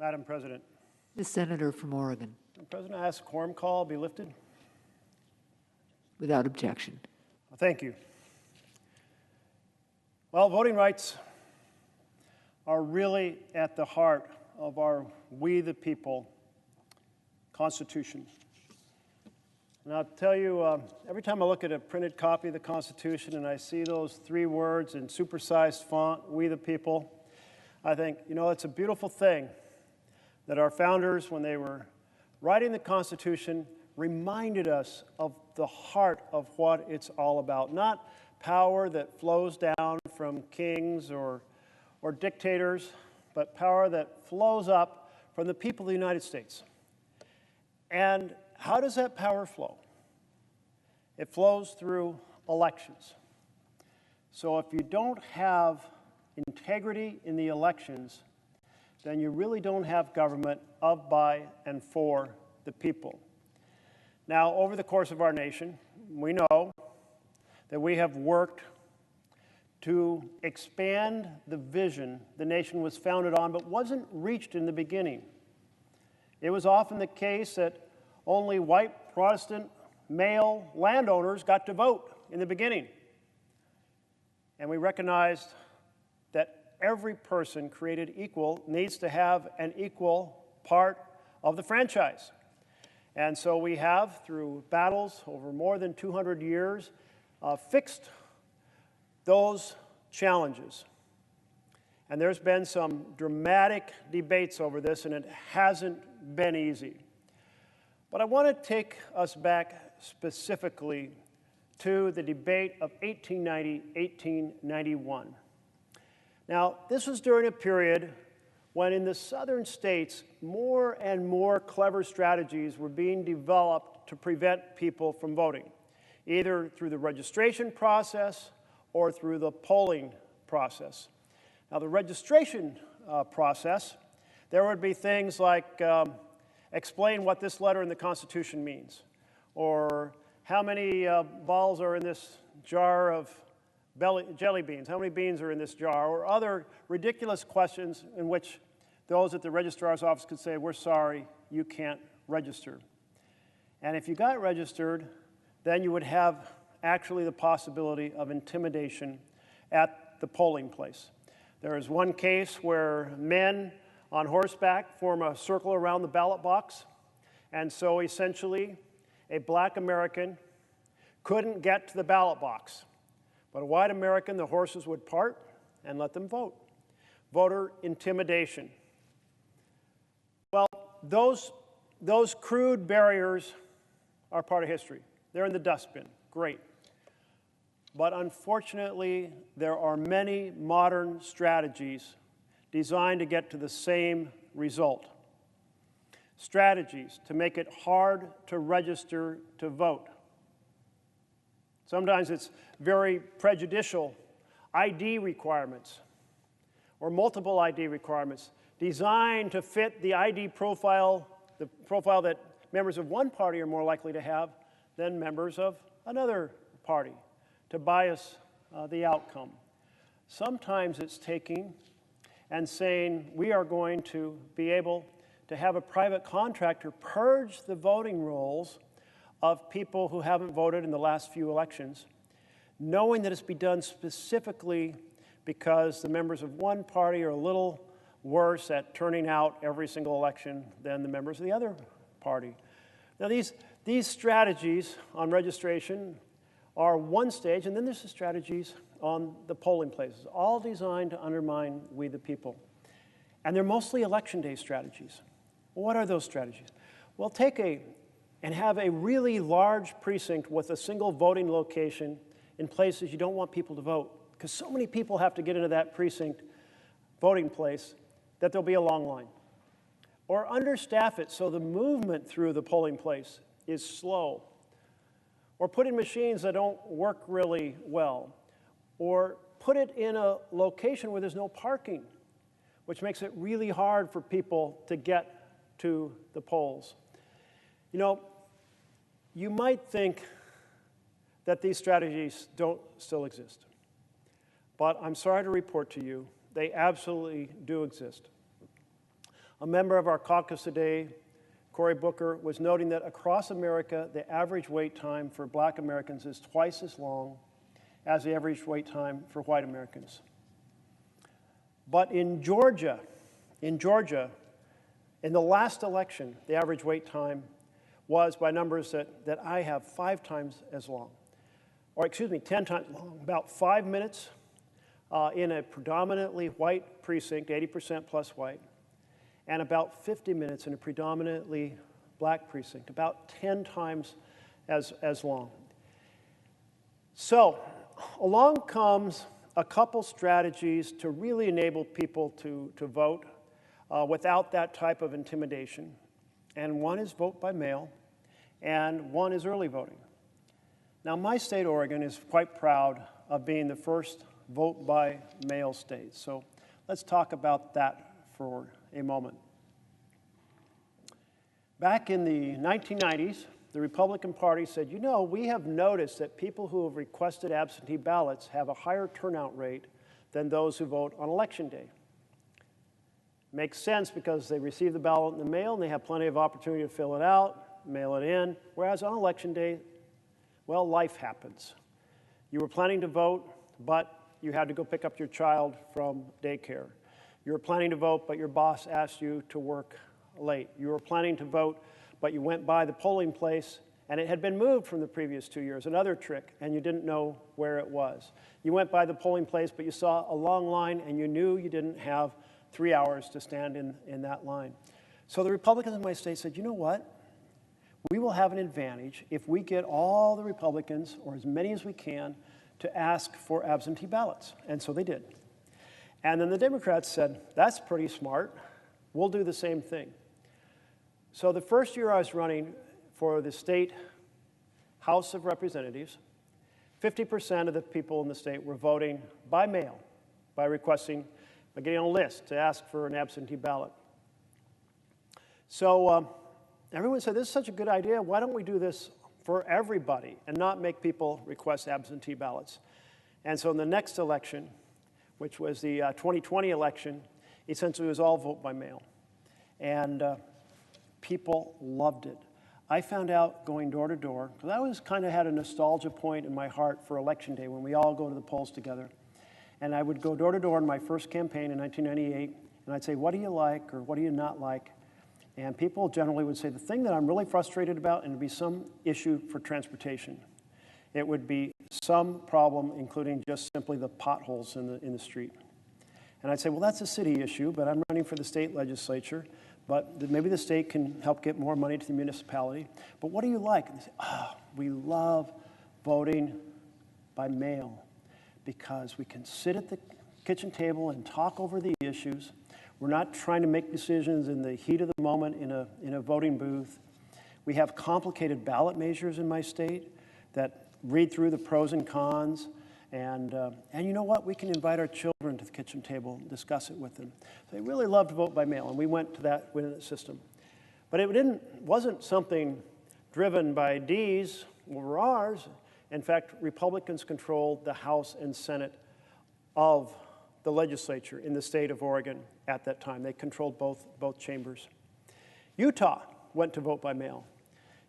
Madam President. The senator from Oregon. Madam President, I ask quorum call be lifted. Without objection. Well, thank you. Well, voting rights are really at the heart of our We the People Constitution. And I'll tell you, every time I look at a printed copy of the Constitution and I see those 3 words in supersized font, We the People, I think, it's a beautiful thing that our founders, when they were writing the Constitution, reminded us of the heart of what it's all about. Not power that flows down from kings or dictators, but power that flows up from the people of the United States. And how does that power flow? It flows through elections. So if you don't have integrity in the elections, then you really don't have government of, by, and for the people. Now, over the course of our nation, we know that we have worked to expand the vision the nation was founded on, but wasn't reached in the beginning. It was often the case that only white Protestant male landowners got to vote in the beginning. And we recognized that every person created equal needs to have an equal part of the franchise. And so we have, through battles over more than 200 years, fixed those challenges. And there's been some dramatic debates over this, and it hasn't been easy. But I want to take us back specifically to the debate of 1890-1891. Now, this was during a period when in the southern states, more and more clever strategies were being developed to prevent people from voting, either through the registration process or through the polling process. Now, the registration process, there would be things like explain what this letter in the Constitution means, or how many balls are in this jar of jelly beans, how many beans are in this jar, or other ridiculous questions in which those at the registrar's office could say, we're sorry, you can't register. And if you got registered, then you would have actually the possibility of intimidation at the polling place. There is one case where men on horseback form a circle around the ballot box, and so essentially a black American couldn't get to the ballot box. But a white American, the horses would part and let them vote. Voter intimidation. Well, those crude barriers are part of history. They're in the dustbin. Great. But unfortunately, there are many modern strategies designed to get to the same result. Strategies to make it hard to register to vote. Sometimes it's very prejudicial ID requirements or multiple ID requirements designed to fit the ID profile, the profile that members of one party are more likely to have than members of another party, to bias the outcome. Sometimes it's taking and saying we are going to be able to have a private contractor purge the voting rolls of people who haven't voted in the last few elections, knowing that it's be done specifically because the members of one party are a little worse at turning out every single election than the members of the other party. Now, these strategies on registration are one stage, and then there's the strategies on the polling places, all designed to undermine we the people. And they're mostly election day strategies. Well, what are those strategies? Well, and have a really large precinct with a single voting location in places you don't want people to vote, because so many people have to get into that precinct voting place that there'll be a long line. Or understaff it so the movement through the polling place is slow. Or put in machines that don't work really well. Or put it in a location where there's no parking, which makes it really hard for people to get to the polls. You might think that these strategies don't still exist. But I'm sorry to report to you, they absolutely do exist. A member of our caucus today, Cory Booker, was noting that across America, the average wait time for Black Americans is twice as long as the average wait time for white Americans. But in Georgia, in the last election, the average wait time was, by numbers that I have, 5 times as long. Or excuse me, 10 times long, about 5 minutes in a predominantly white precinct, 80% plus white, and about 50 minutes in a predominantly Black precinct, about 10 times as long. So along comes a couple strategies to really enable people to vote without that type of intimidation. And one is vote by mail, and one is early voting. Now, my state, Oregon, is quite proud of being the first vote by mail state. So let's talk about that for a moment. Back in the 1990s, the Republican Party said, you know, we have noticed that people who have requested absentee ballots have a higher turnout rate than those who vote on Election Day. Makes sense because they receive the ballot in the mail and they have plenty of opportunity to fill it out, mail it in, whereas on Election Day, well, life happens. You were planning to vote, but you had to go pick up your child from daycare. You were planning to vote, but your boss asked you to work late. You were planning to vote, but you went by the polling place and it had been moved from the previous 2 years, another trick, and you didn't know where it was. You went by the polling place, but you saw a long line and you knew you didn't have 3 hours to stand in that line. So the Republicans in my state said, you know what? We will have an advantage if we get all the Republicans, or as many as we can, to ask for absentee ballots. And so they did. And then the Democrats said, that's pretty smart. We'll do the same thing. So the first year I was running for the state House of Representatives, 50% of the people in the state were voting by mail, by getting on a list to ask for an absentee ballot. So everyone said, this is such a good idea. Why don't we do this for everybody and not make people request absentee ballots? And so in the next election, which was the 2020 election, essentially it was all vote by mail. And people loved it. I found out going door to door, because I always kind of had a nostalgia point in my heart for Election Day when we all go to the polls together. And I would go door to door in my first campaign in 1998, and I'd say, what do you like or what do you not like? And people generally would say, the thing that I'm really frustrated about, and it'd be some issue for transportation. It would be some problem, including just simply the potholes in the street. And I'd say, well, that's a city issue, but I'm running for the state legislature, but maybe the state can help get more money to the municipality. But what do you like? And they say, we love voting by mail because we can sit at the kitchen table and talk over the issues. We're not trying to make decisions in the heat of the moment in a voting booth. We have complicated ballot measures in my state that read through the pros and cons. And you know what? We can invite our children to the kitchen table and discuss it with them. They really love to vote by mail, and we went to that system. But it wasn't something driven by D's or R's. In fact, Republicans controlled the House and Senate of the legislature in the state of Oregon at that time. They controlled both chambers. Utah went to vote by mail.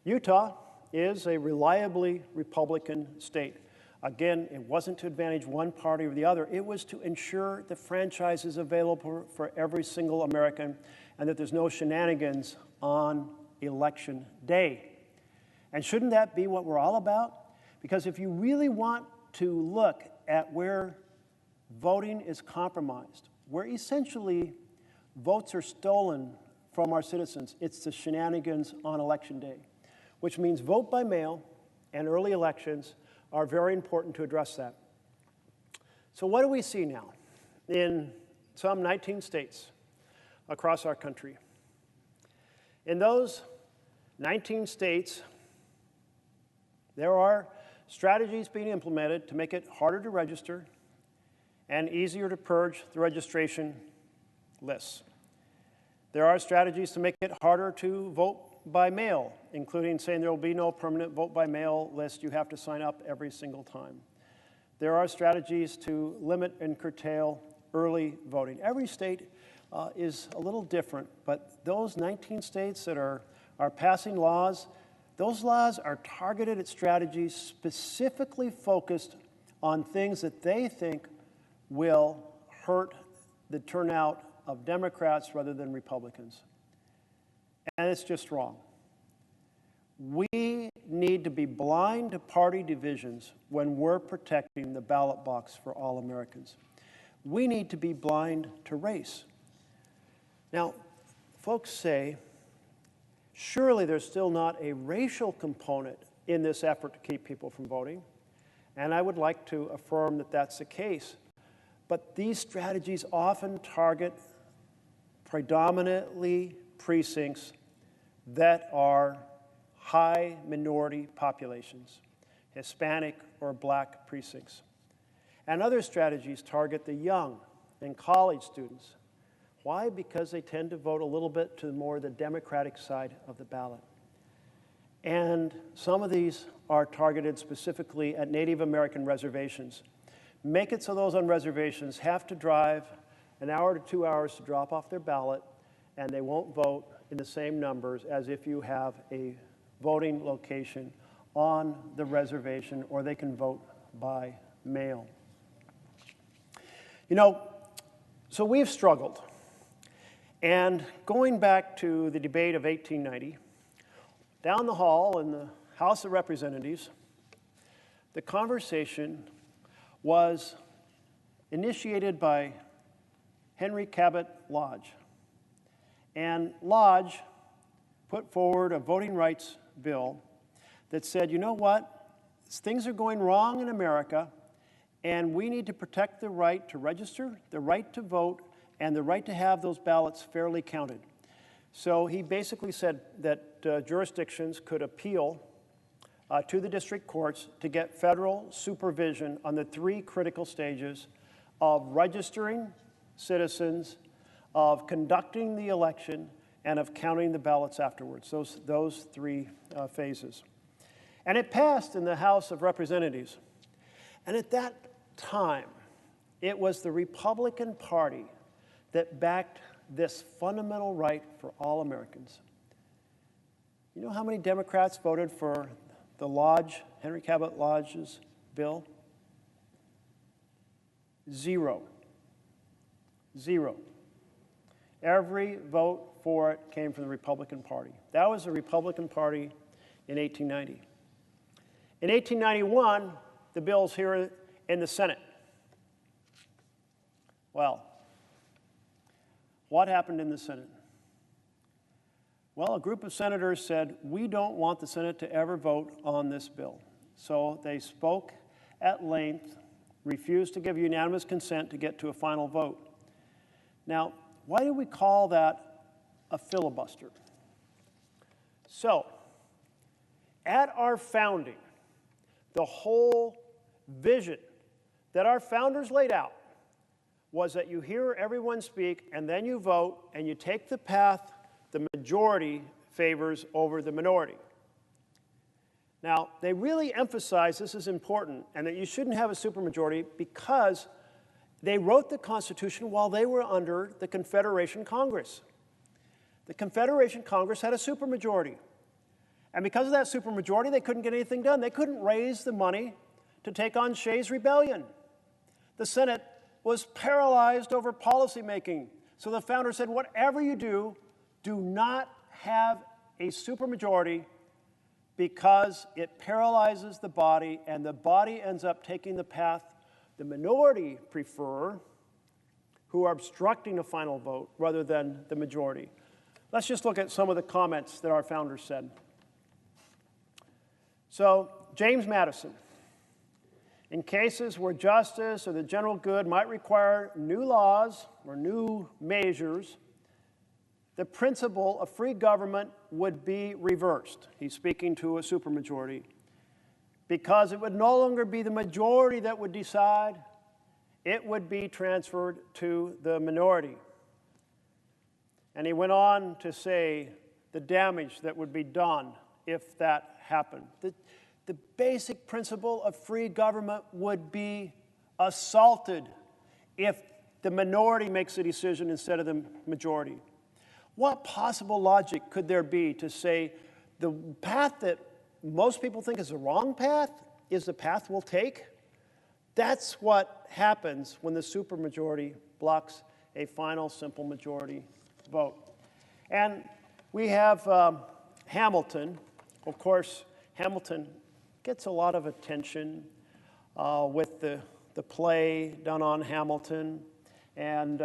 Utah is a reliably Republican state. Again, it wasn't to advantage one party or the other. It was to ensure the franchise is available for every single American and that there's no shenanigans on Election Day. And shouldn't that be what we're all about? Because if you really want to look at where voting is compromised, where essentially votes are stolen from our citizens, it's the shenanigans on Election Day, which means vote by mail and early elections are very important to address that. So what do we see now in some 19 states across our country? In those 19 states, there are strategies being implemented to make it harder to register and easier to purge the registration lists. There are strategies to make it harder to vote by mail, including saying there will be no permanent vote by mail list. You have to sign up every single time. There are strategies to limit and curtail early voting. Every state is a little different, but those 19 states that are passing laws, those laws are targeted at strategies specifically focused on things that they think will hurt the turnout of Democrats rather than Republicans. And it's just wrong. We need to be blind to party divisions when we're protecting the ballot box for all Americans. We need to be blind to race. Now, folks say, surely there's still not a racial component in this effort to keep people from voting. And I would like to affirm that that's the case. But these strategies often target predominantly precincts that are high minority populations, Hispanic or Black precincts. And other strategies target the young and college students. Why? Because they tend to vote a little bit to more the Democratic side of the ballot. And some of these are targeted specifically at Native American reservations. Make it so those on reservations have to drive an hour to 2 hours to drop off their ballot, and they won't vote in the same numbers as if you have a voting location on the reservation, or they can vote by mail. You know, so we've struggled. And going back to the debate of 1890, down the hall in the House of Representatives, the conversation was initiated by Henry Cabot Lodge. And Lodge put forward a voting rights bill that said, you know what, things are going wrong in America, and we need to protect the right to register, the right to vote, and the right to have those ballots fairly counted. So he basically said that jurisdictions could appeal to the district courts to get federal supervision on the three critical stages of registering citizens, of conducting the election, and of counting the ballots afterwards, those three phases. And it passed in the House of Representatives. And at that time, it was the Republican Party that backed this fundamental right for all Americans. You know how many Democrats voted for the Lodge, Henry Cabot Lodge's bill? 0. 0. Every vote for it came from the Republican Party. That was the Republican Party in 1890. In 1891, the bill's here in the Senate. Well, what happened in the Senate? Well, a group of senators said, we don't want the Senate to ever vote on this bill. So they spoke at length, refused to give unanimous consent to get to a final vote. Now, why do we call that a filibuster? So, at our founding, the whole vision that our founders laid out was that you hear everyone speak, and then you vote, and you take the path the majority favors over the minority. Now, they really emphasize this is important, and that you shouldn't have a supermajority because they wrote the Constitution while they were under the Confederation Congress. The Confederation Congress had a supermajority. And because of that supermajority, they couldn't get anything done. They couldn't raise the money to take on Shays' Rebellion. The Senate was paralyzed over policymaking. So the founders said, whatever you do, do not have a supermajority because it paralyzes the body, and the body ends up taking the path the minority prefer, who are obstructing a final vote, rather than the majority. Let's just look at some of the comments that our founders said. So, James Madison, in cases where justice or the general good might require new laws or new measures, the principle of free government would be reversed. He's speaking to a supermajority. Because it would no longer be the majority that would decide, it would be transferred to the minority. And he went on to say the damage that would be done if that happened. The basic principle of free government would be assaulted if the minority makes the decision instead of the majority. What possible logic could there be to say the path that most people think is the wrong path is the path we'll take? That's what happens when the supermajority blocks a final simple majority vote. And we have Hamilton. Of course, Hamilton gets a lot of attention with the play done on Hamilton and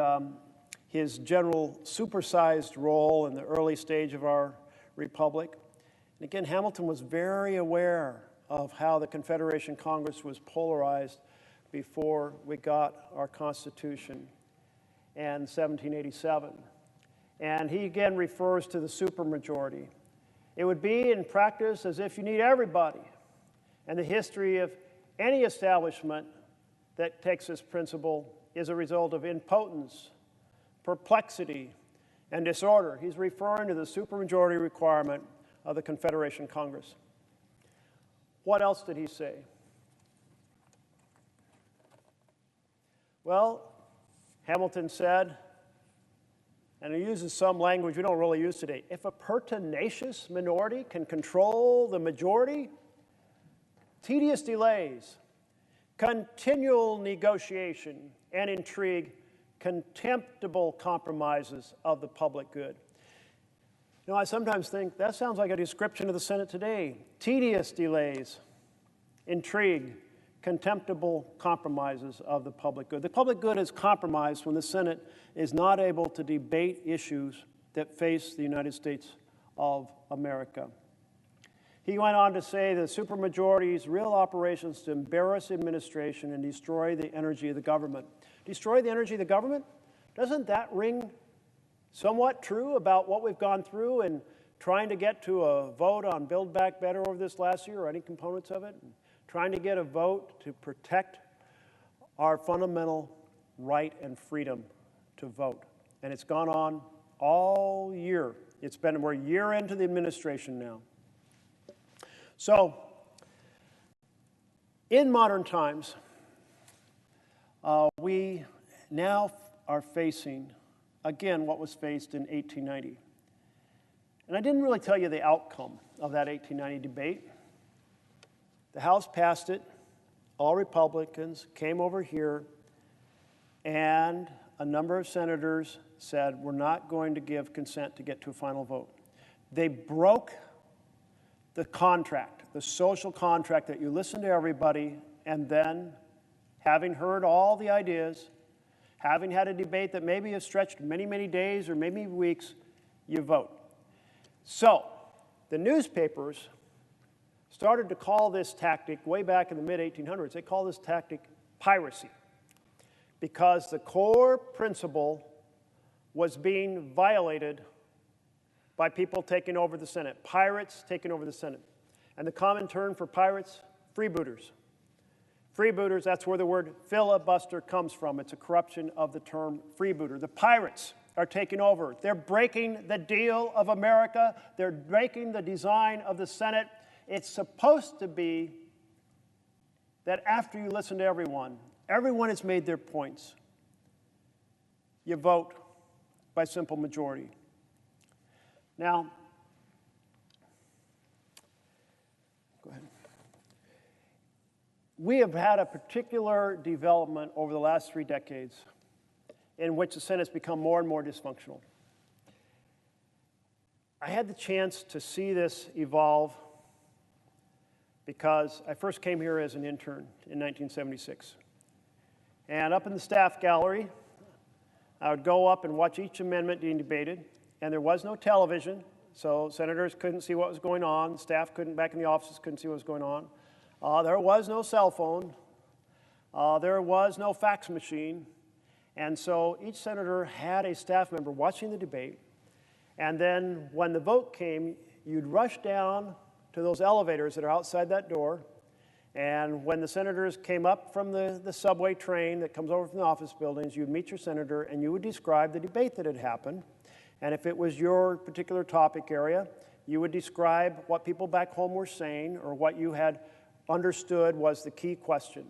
his general supersized role in the early stage of our republic. And again, Hamilton was very aware of how the Confederation Congress was polarized before we got our Constitution in 1787. And he again refers to the supermajority. It would be in practice as if you need everybody. And the history of any establishment that takes this principle is a result of impotence, perplexity, and disorder. He's referring to the supermajority requirement of the Confederation Congress. What else did he say? Well, Hamilton said, and he uses some language we don't really use today, if a pertinacious minority can control the majority, tedious delays, continual negotiation and intrigue, contemptible compromises of the public good. You know, I sometimes think that sounds like a description of the Senate today. Tedious delays, intrigue, contemptible compromises of the public good. The public good is compromised when the Senate is not able to debate issues that face the United States of America. He went on to say the supermajority's real operations to embarrass administration and destroy the energy of the government. Destroy the energy of the government? Doesn't that ring somewhat true about what we've gone through in trying to get to a vote on Build Back Better over this last year, or any components of it? Trying to get a vote to protect our fundamental right and freedom to vote. And it's gone on all year. We're a year into the administration now. So, in modern times, we now are facing, again, what was faced in 1890. And I didn't really tell you the outcome of that 1890 debate. The House passed it. All Republicans came over here, and a number of senators said, we're not going to give consent to get to a final vote. They broke the contract, the social contract that you listen to everybody, and then, having heard all the ideas, having had a debate that maybe has stretched many, many days or maybe weeks, you vote. So, the newspapers started to call this tactic, way back in the mid-1800s, they call this tactic piracy, because the core principle was being violated by people taking over the Senate, pirates taking over the Senate. And the common term for pirates, freebooters. Freebooters, that's where the word filibuster comes from. It's a corruption of the term freebooter. The pirates are taking over. They're breaking the deal of America. They're breaking the design of the Senate. It's supposed to be that after you listen to everyone has made their points, you vote by simple majority. Now, go ahead. We have had a particular development over the last 3 decades in which the Senate has become more and more dysfunctional. I had the chance to see this evolve because I first came here as an intern in 1976. And up in the staff gallery, I would go up and watch each amendment being debated. And there was no television, so senators couldn't see what was going on. Staff back in the offices couldn't see what was going on. There was no cell phone. There was no fax machine. And so each senator had a staff member watching the debate. And then when the vote came, you'd rush down to those elevators that are outside that door. And when the senators came up from the subway train that comes over from the office buildings, you'd meet your senator and you would describe the debate that had happened. And if it was your particular topic area, you would describe what people back home were saying or what you had understood was the key question.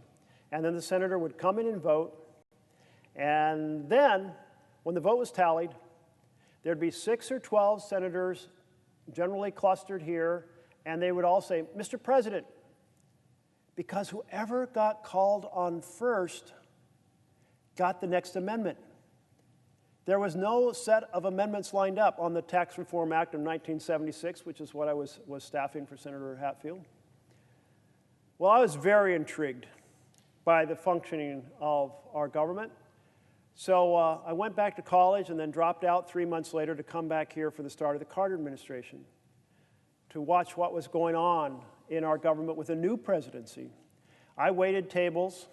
And then the senator would come in and vote. And then, when the vote was tallied, there'd be 6 or 12 senators generally clustered here, and they would all say, Mr. President, because whoever got called on first got the next amendment. There was no set of amendments lined up on the Tax Reform Act of 1976, which is what I was staffing for Senator Hatfield. Well, I was very intrigued by the functioning of our government. So I went back to college and then dropped out 3 months later to come back here for the start of the Carter administration to watch what was going on in our government with a new presidency. I waited tables.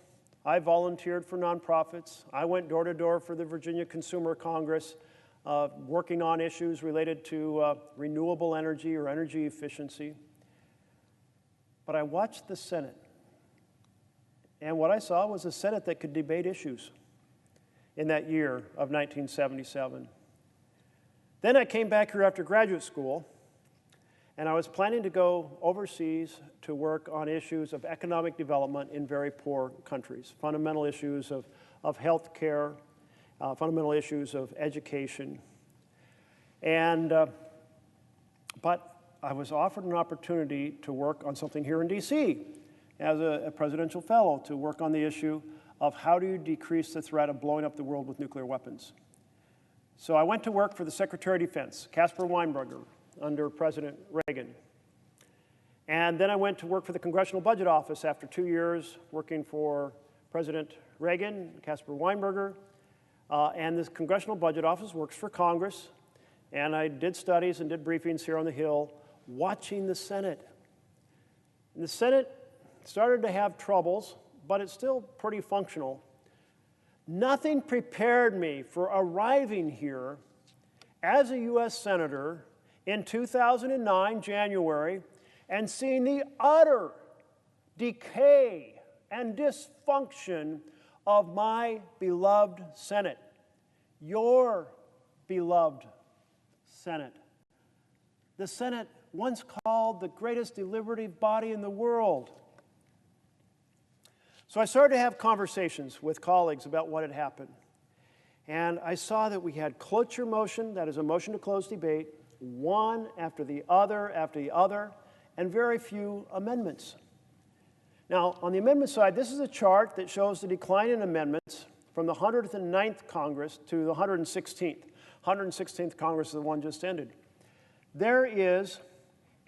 I volunteered for nonprofits. I went door to door for the Virginia Consumer Congress, working on issues related to renewable energy or energy efficiency. But I watched the Senate, and what I saw was a Senate that could debate issues in that year of 1977. Then I came back here after graduate school, and I was planning to go overseas to work on issues of economic development in very poor countries, fundamental issues of health care, fundamental issues of education. But I was offered an opportunity to work on something here in DC as a presidential fellow, to work on the issue of how do you decrease the threat of blowing up the world with nuclear weapons. So I went to work for the Secretary of Defense, Caspar Weinberger, under President Reagan. And then I went to work for the Congressional Budget Office after 2 years working for President Reagan, Caspar Weinberger. And this Congressional Budget Office works for Congress. And I did studies and did briefings here on the Hill, watching the Senate. And the Senate started to have troubles, but it's still pretty functional. Nothing prepared me for arriving here as a U.S. Senator in 2009, January, and seeing the utter decay and dysfunction of my beloved Senate, your beloved Senate. The Senate, once called the greatest deliberative body in the world. So I started to have conversations with colleagues about what had happened. And I saw that we had cloture motion, that is a motion to close debate, one after the other, and very few amendments. Now, on the amendment side, this is a chart that shows the decline in amendments from the 109th Congress to the 116th. 116th Congress is the one just ended. There is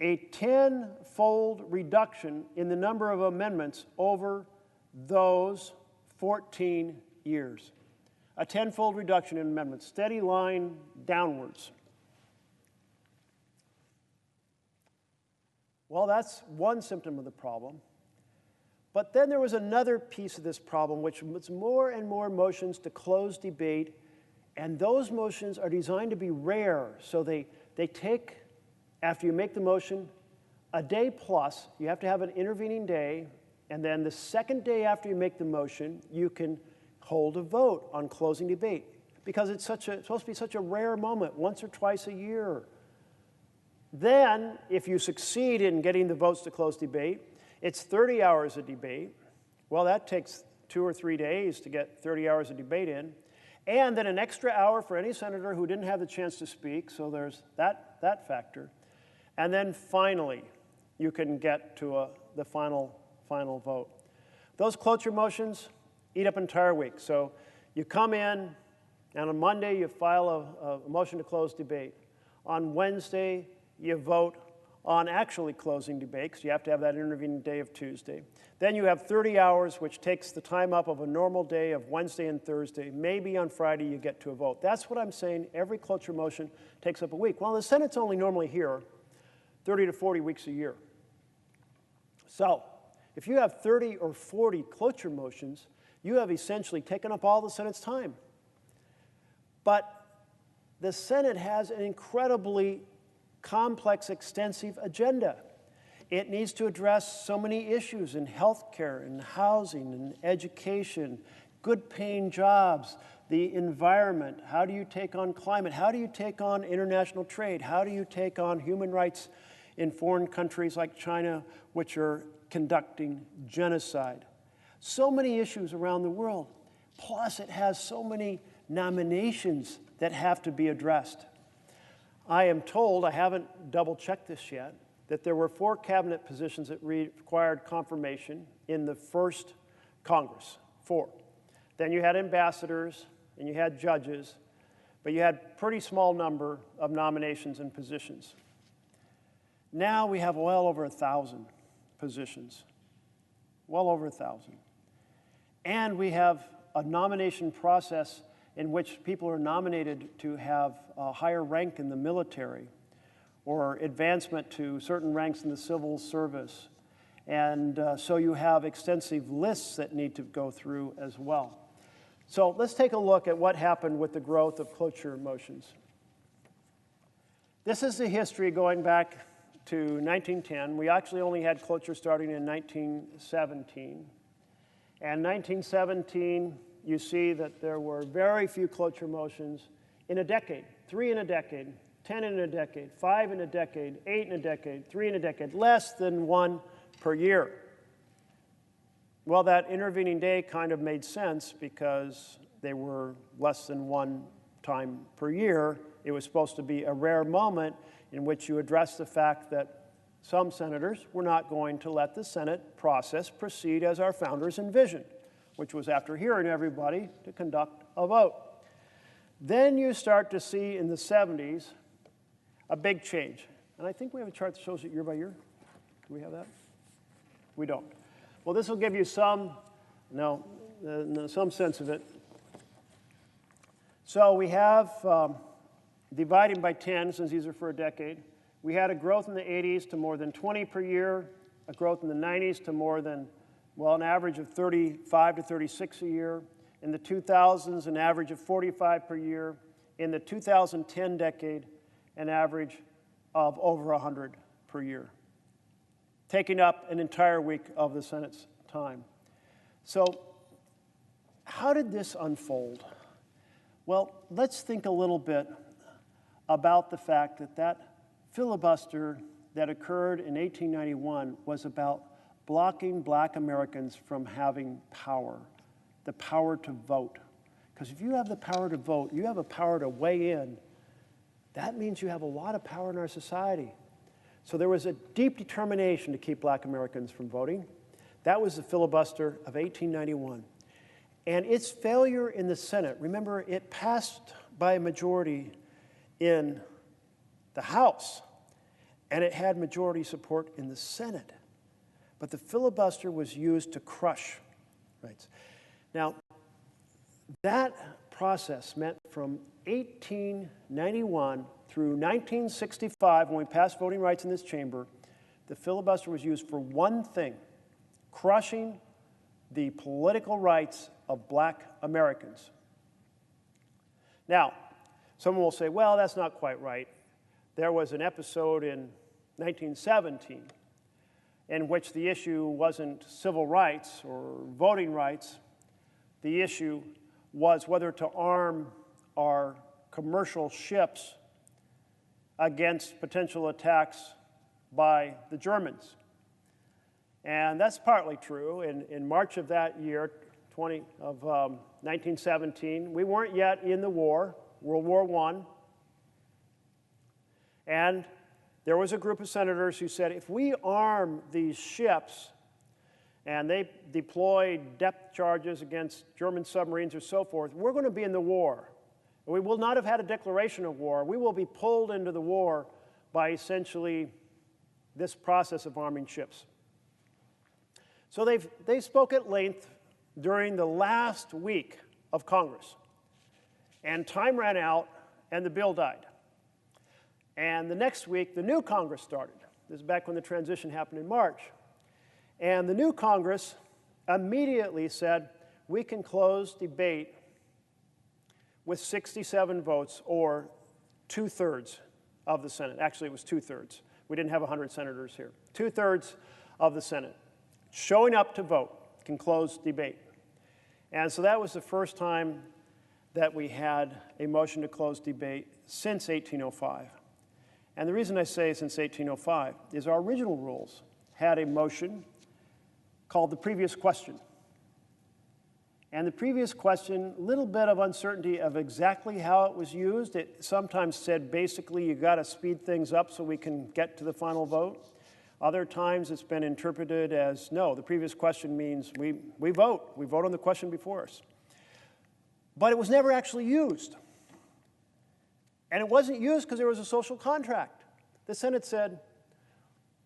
a 10-fold reduction in the number of amendments over those 14 years. A 10-fold reduction in amendments, steady line downwards. Well, that's one symptom of the problem. But then there was another piece of this problem, which was more and more motions to close debate, and those motions are designed to be rare. So they take, after you make the motion, a day plus. You have to have an intervening day, and then the second day after you make the motion, you can hold a vote on closing debate, because it's supposed to be such a rare moment, once or twice a year. Then, if you succeed in getting the votes to close debate, it's 30 hours of debate. Well, that takes 2 or 3 days to get 30 hours of debate in. And then an extra hour for any senator who didn't have the chance to speak, so there's that factor. And then finally, you can get to the final vote. Those cloture motions eat up an entire week. So you come in, and on Monday you file a motion to close debate. On Wednesday, you vote on actually closing debate, because you have to have that intervening day of Tuesday. Then you have 30 hours, which takes the time up of a normal day of Wednesday and Thursday. Maybe on Friday you get to a vote. That's what I'm saying. Every cloture motion takes up a week. Well, the Senate's only normally here 30 to 40 weeks a year. So if you have 30 or 40 cloture motions, you have essentially taken up all the Senate's time. But the Senate has an incredibly complex, extensive agenda. It needs to address so many issues in healthcare, in housing, in education, good-paying jobs, the environment. How do you take on climate? How do you take on international trade? How do you take on human rights in foreign countries like China, which are conducting genocide? So many issues around the world. Plus, it has so many nominations that have to be addressed. I am told, I haven't double-checked this yet, that there were 4 cabinet positions that required confirmation in the first Congress. 4. Then you had ambassadors, and you had judges, but you had a pretty small number of nominations and positions. Now we have well over 1,000 positions, well over 1,000. And we have a nomination process in which people are nominated to have a higher rank in the military or advancement to certain ranks in the civil service. And so you have extensive lists that need to go through as well. So let's take a look at what happened with the growth of cloture motions. This is the history going back to 1910. We actually only had cloture starting in 1917. And 1917, you see that there were very few cloture motions in a decade. 3 in a decade, 10 in a decade, 5 in a decade, 8 in a decade, 3 in a decade, less than 1 per year. Well, that intervening day kind of made sense because they were less than 1 time per year. It was supposed to be a rare moment in which you address the fact that some senators were not going to let the Senate process proceed as our founders envisioned, which was after hearing everybody to conduct a vote. Then you start to see in the 70s a big change. And I think we have a chart that shows it year by year. Do we have that? We don't. Well, this will give you some sense of it. So we have, dividing by 10, since these are for a decade, we had a growth in the 80s to more than 20 per year, a growth in the 90s to more than, well, an average of 35 to 36 a year. In the 2000s, an average of 45 per year. In the 2010 decade, an average of over 100 per year, taking up an entire week of the Senate's time. So how did this unfold? Well, let's think a little bit about the fact that that filibuster that occurred in 1891 was about blocking black Americans from having power, the power to vote. Because if you have the power to vote, you have a power to weigh in. That means you have a lot of power in our society. So there was a deep determination to keep black Americans from voting. That was the filibuster of 1891. And its failure in the Senate, remember, it passed by a majority in the House, and it had majority support in the Senate. But the filibuster was used to crush rights. Now, that process meant from 1891 through 1965, when we passed voting rights in this chamber, the filibuster was used for one thing: crushing the political rights of black Americans. Now, someone will say, well, that's not quite right. There was an episode in 1917 in which the issue wasn't civil rights or voting rights. The issue was whether to arm our commercial ships against potential attacks by the Germans. And that's partly true. In March of that year, 1917, we weren't yet in the war, World War I. And there was a group of senators who said, if we arm these ships, and they deployed depth charges against German submarines or so forth, we're going to be in the war. We will not have had a declaration of war. We will be pulled into the war by essentially this process of arming ships. So they spoke at length during the last week of Congress. And time ran out, and the bill died. And the next week, the new Congress started. This is back when the transition happened in March. And the new Congress immediately said, we can close debate with 67 votes, or 2/3 of the Senate. Actually, it was 2/3. We didn't have 100 senators here. 2/3 of the Senate showing up to vote can close debate. And so that was the first time that we had a motion to close debate since 1805. And the reason I say since 1805 is our original rules had a motion called the previous question. And the previous question, a little bit of uncertainty of exactly how it was used. It sometimes said basically you got to speed things up so we can get to the final vote. Other times it's been interpreted as no, the previous question means we vote. We vote on the question before us. But it was never actually used. And it wasn't used because there was a social contract. The Senate said,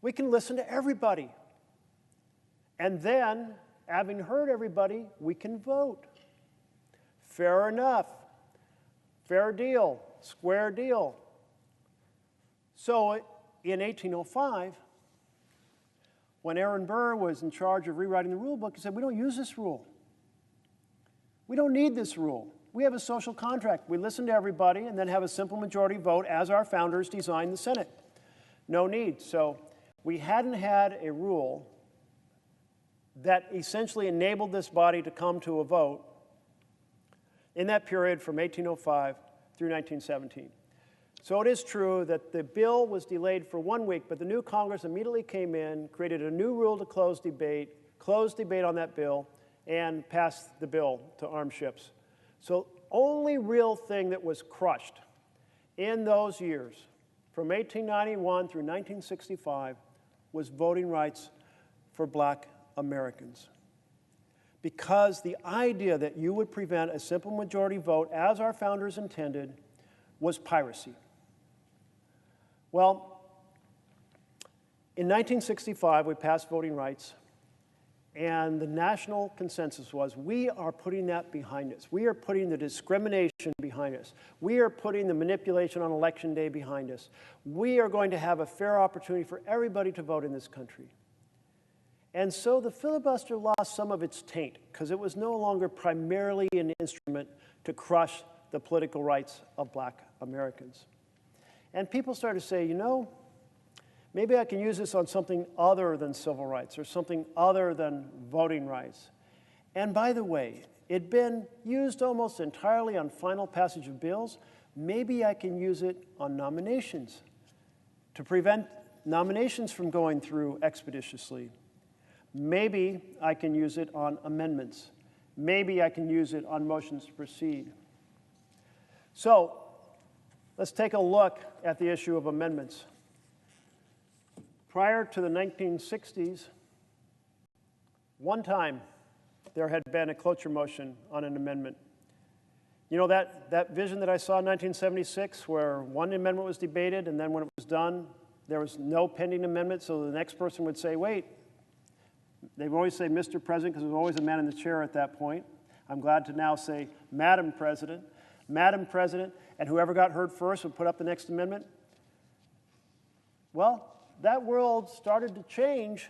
we can listen to everybody. And then, having heard everybody, we can vote. Fair enough. Fair deal. Square deal. So in 1805, when Aaron Burr was in charge of rewriting the rule book, he said, we don't use this rule. We don't need this rule. We have a social contract. We listen to everybody and then have a simple majority vote as our founders designed the Senate. No need. So we hadn't had a rule that essentially enabled this body to come to a vote in that period from 1805 through 1917. So it is true that the bill was delayed for 1 week, but the new Congress immediately came in, created a new rule to close debate on that bill, and passed the bill to arm ships. So only real thing that was crushed in those years, from 1891 through 1965, was voting rights for black Americans. Because the idea that you would prevent a simple majority vote, as our founders intended, was piracy. Well, in 1965, we passed voting rights, and the national consensus was, we are putting that behind us. We are putting the discrimination behind us. We are putting the manipulation on Election Day behind us. We are going to have a fair opportunity for everybody to vote in this country. And so the filibuster lost some of its taint, because it was no longer primarily an instrument to crush the political rights of black Americans. And people started to say, you know, maybe I can use this on something other than civil rights or something other than voting rights. And by the way, it'd been used almost entirely on final passage of bills. Maybe I can use it on nominations to prevent nominations from going through expeditiously. Maybe I can use it on amendments. Maybe I can use it on motions to proceed. So let's take a look at the issue of amendments. Prior to the 1960s, one time there had been a cloture motion on an amendment. You know that vision that I saw in 1976 where one amendment was debated and then when it was done, there was no pending amendment, so the next person would say, wait. They would always say Mr. President because there was always a man in the chair at that point. I'm glad to now say Madam President. Madam President, and whoever got heard first would put up the next amendment. Well, that world started to change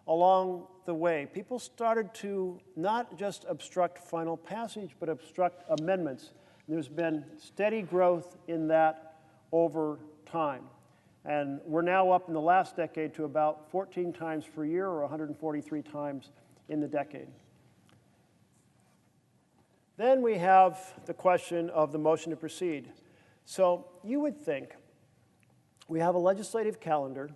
along the way. People started to not just obstruct final passage, but obstruct amendments. There's been steady growth in that over time. And we're now up in the last decade to about 14 times per year, or 143 times in the decade. Then we have the question of the motion to proceed. So you would think we have a legislative calendar,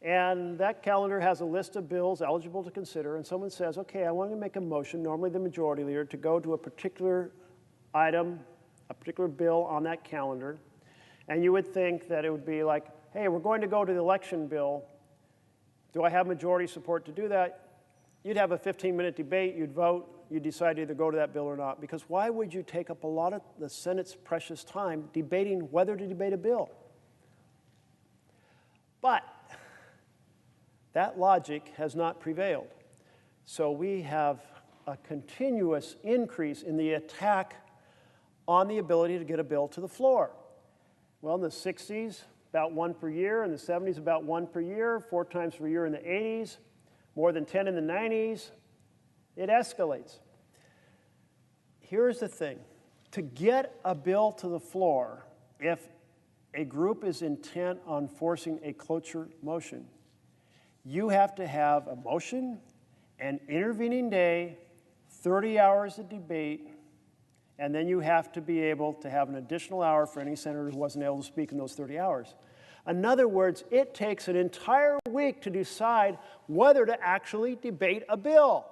and that calendar has a list of bills eligible to consider, and someone says, okay, I want to make a motion, normally the majority leader, to go to a particular item, a particular bill on that calendar. And you would think that it would be like, hey, we're going to go to the election bill. Do I have majority support to do that? You'd have a 15-minute debate, you'd vote, you'd decide to either go to that bill or not. Because why would you take up a lot of the Senate's precious time debating whether to debate a bill? But that logic has not prevailed. So we have a continuous increase in the attack on the ability to get a bill to the floor. Well, in the 60s, about one per year. In the 70s, about one per year. 4 times per year in the 80s. More than 10 in the 90s. It escalates. Here's the thing. To get a bill to the floor, if a group is intent on forcing a cloture motion, you have to have a motion, an intervening day, 30 hours of debate, and then you have to be able to have an additional hour for any senator who wasn't able to speak in those 30 hours. In other words, it takes an entire week to decide whether to actually debate a bill.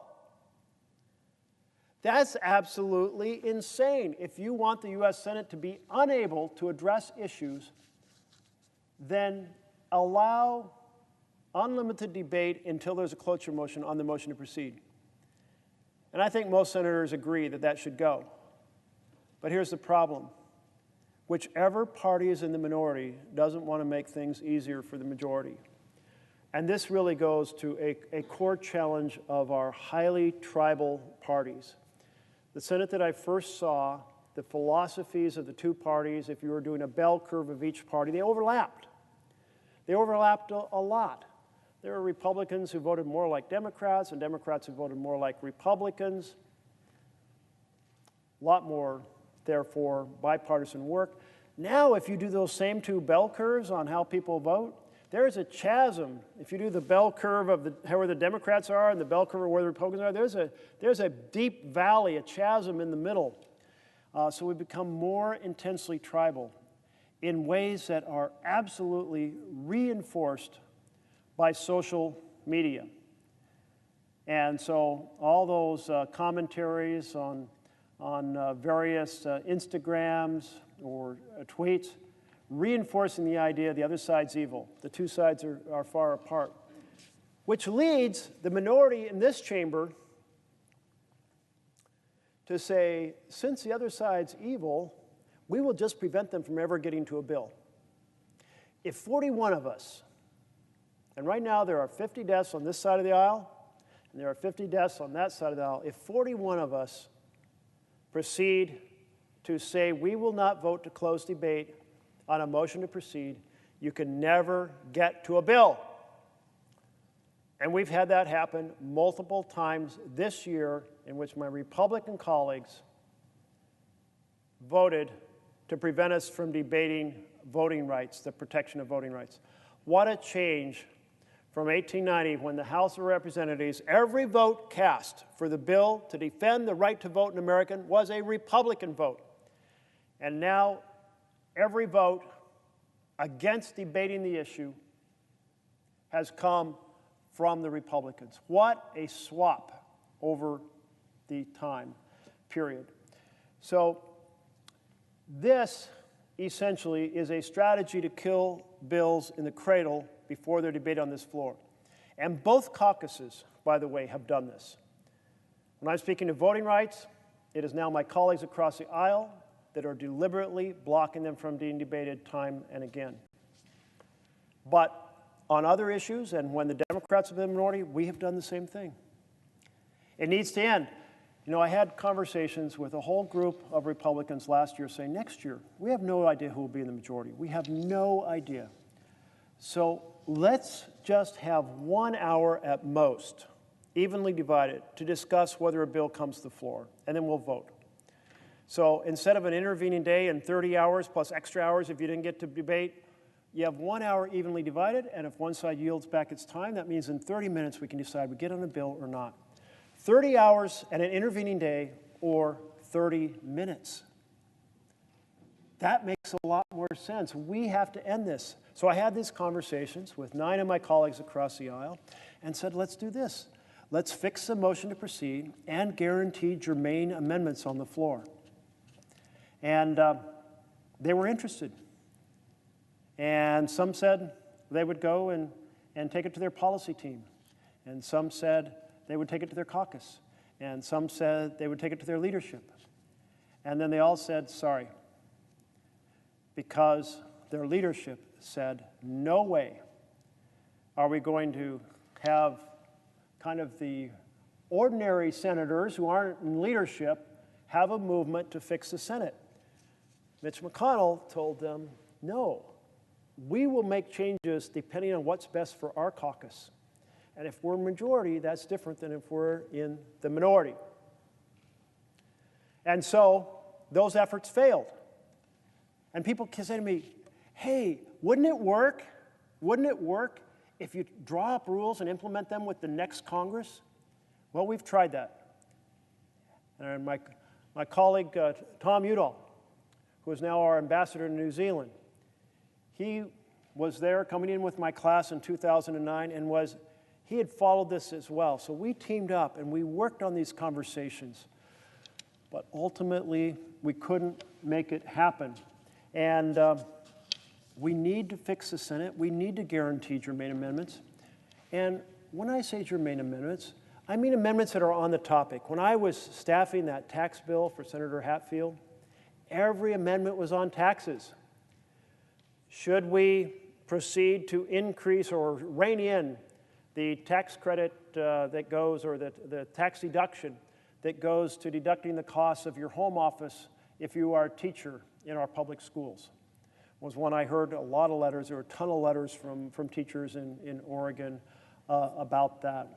That's absolutely insane. If you want the U.S. Senate to be unable to address issues, then allow unlimited debate until there's a cloture motion on the motion to proceed. And I think most senators agree that that should go. But here's the problem. Whichever party is in the minority doesn't want to make things easier for the majority. And this really goes to a core challenge of our highly tribal parties. The Senate that I first saw, the philosophies of the two parties, if you were doing a bell curve of each party, they overlapped. They overlapped a lot. There were Republicans who voted more like Democrats and Democrats who voted more like Republicans. A lot more, therefore, bipartisan work. Now, if you do those same two bell curves on how people vote, there's a chasm. If you do the bell curve of where the Democrats are and the bell curve of where the Republicans are, there's a deep valley, a chasm in the middle. So we become more intensely tribal in ways that are absolutely reinforced by social media. And so all those commentaries on various Instagrams or tweets reinforcing the idea the other side's evil. The two sides are far apart, which leads the minority in this chamber to say, since the other side's evil, we will just prevent them from ever getting to a bill. If 41 of us, and right now there are 50 desks on this side of the aisle, and there are 50 desks on that side of the aisle, if 41 of us proceed to say we will not vote to close debate on a motion to proceed, you can never get to a bill. And we've had that happen multiple times this year in which my Republican colleagues voted to prevent us from debating voting rights, the protection of voting rights. What a change from 1890 when the House of Representatives, every vote cast for the bill to defend the right to vote in America was a Republican vote. And now every vote against debating the issue has come from the Republicans. What a swap over the time period. So this essentially is a strategy to kill bills in the cradle before they're debated on this floor. And both caucuses, by the way, have done this. When I'm speaking of voting rights, it is now my colleagues across the aisle that are deliberately blocking them from being debated time and again. But on other issues, and when the Democrats have been in the minority, we have done the same thing. It needs to end. You know, I had conversations with a whole group of Republicans last year saying, next year, we have no idea who will be in the majority. We have no idea. So let's just have 1 hour at most, evenly divided, to discuss whether a bill comes to the floor, and then we'll vote. So instead of an intervening day and 30 hours plus extra hours if you didn't get to debate, you have 1 hour evenly divided, and if one side yields back its time, that means in 30 minutes we can decide we get on a bill or not. 30 hours and an intervening day, or 30 minutes. That makes a lot more sense. We have to end this. So I had these conversations with 9 of my colleagues across the aisle and said, let's do this. Let's fix the motion to proceed and guarantee germane amendments on the floor. And they were interested. And some said they would go and take it to their policy team. And some said they would take it to their caucus. And some said they would take it to their leadership. And then they all said, sorry, because their leadership said, no way are we going to have kind of the ordinary senators who aren't in leadership have a movement to fix the Senate. Mitch McConnell told them, no, we will make changes depending on what's best for our caucus. And if we're majority, that's different than if we're in the minority. And so those efforts failed. And people can say to me, hey, wouldn't it work? Wouldn't it work if you draw up rules and implement them with the next Congress? Well, we've tried that. And my colleague, Tom Udall, who is now our ambassador to New Zealand, he was there coming in with my class in 2009 and he had followed this as well. So we teamed up and we worked on these conversations But ultimately, we couldn't make it happen. And we need to fix the Senate. We need to guarantee germane amendments. And when I say germane amendments, I mean amendments that are on the topic. When I was staffing that tax bill for Senator Hatfield, every amendment was on taxes. Should we proceed to increase or rein in the tax credit that goes, or the tax deduction that goes to deducting the costs of your home office if you are a teacher in our public schools? Was one I heard a lot of letters. There were a ton of letters from teachers in Oregon about that.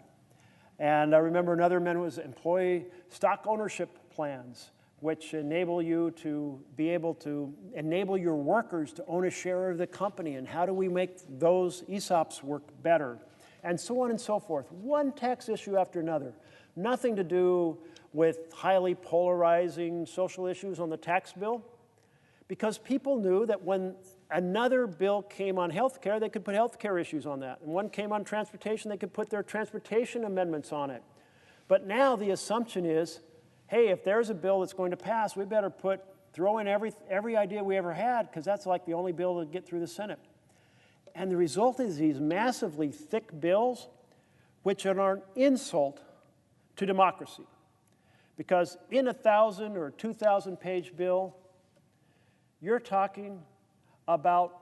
And I remember another amendment was employee stock ownership plans, which enable you to be able to enable your workers to own a share of the company. And how do we make those ESOPs work better? And so on and so forth. One tax issue after another. Nothing to do with highly polarizing social issues on the tax bill, because people knew that when another bill came on health care, they could put health care issues on that. And one came on transportation, they could put their transportation amendments on it. But now the assumption is, hey, if there's a bill that's going to pass, we better throw in every idea we ever had, because that's like the only bill to get through the Senate. And the result is these massively thick bills, which are an insult to democracy. Because in a 1,000 or 2,000 page bill, you're talking about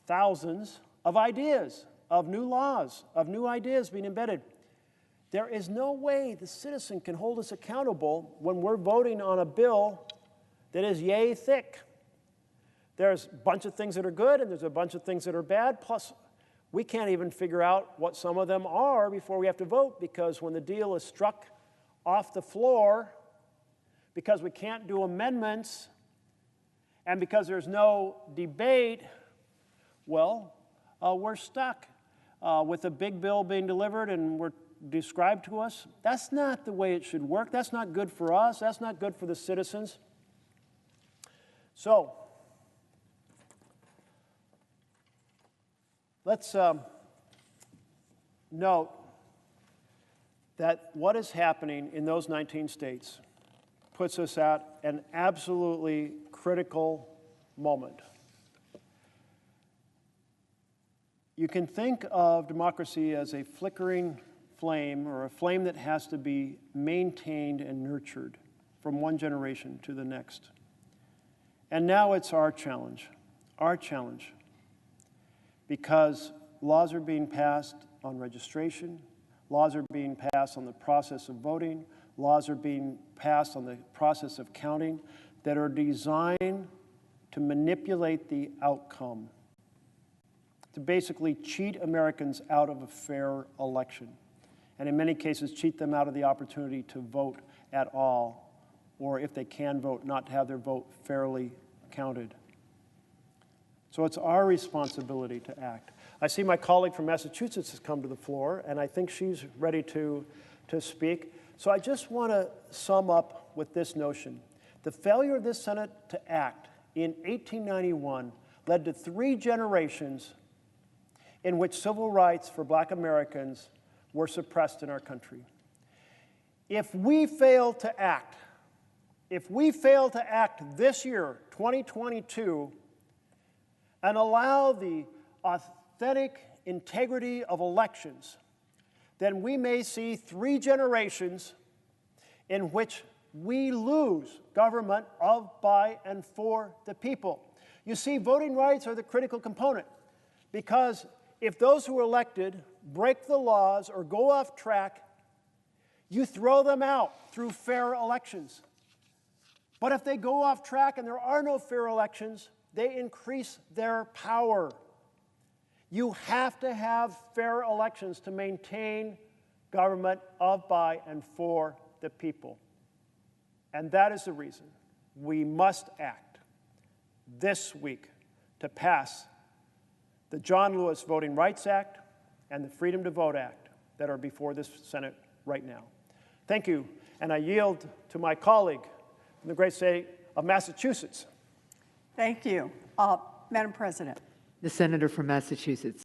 thousands of ideas, of new laws, of new ideas being embedded. There is no way the citizen can hold us accountable when we're voting on a bill that is yay thick. There's a bunch of things that are good, and there's a bunch of things that are bad, plus we can't even figure out what some of them are before we have to vote, because when the deal is struck off the floor, because we can't do amendments, and because there's no debate, well, we're stuck with a big bill being delivered and we're described to us. That's not the way it should work. That's not good for us. That's not good for the citizens. So, let's note that what is happening in those 19 states puts us at an absolutely critical moment. You can think of democracy as a flickering flame, or a flame that has to be maintained and nurtured from one generation to the next. And now it's our challenge, because laws are being passed on registration, laws are being passed on the process of voting, laws are being passed on the process of counting that are designed to manipulate the outcome, to basically cheat Americans out of a fair election, and in many cases cheat them out of the opportunity to vote at all, or if they can vote, not to have their vote fairly counted. So it's our responsibility to act. I see my colleague from Massachusetts has come to the floor, and I think she's ready to speak. So I just want to sum up with this notion. The failure of this Senate to act in 1891 led to 3 generations in which civil rights for Black Americans were suppressed in our country. If we fail to act this year, 2022, and allow the authentic integrity of elections, then we may see 3 generations in which we lose government of, by, and for the people. You see, voting rights are the critical component, because if those who are elected break the laws or go off track, you throw them out through fair elections. But if they go off track and there are no fair elections, they increase their power. You have to have fair elections to maintain government of, by, and for the people. And that is the reason we must act this week to pass the John Lewis Voting Rights Act and the Freedom to Vote Act that are before this Senate right now. Thank you, and I yield to my colleague from the great state of Massachusetts. Thank you. Madam President. The senator from Massachusetts.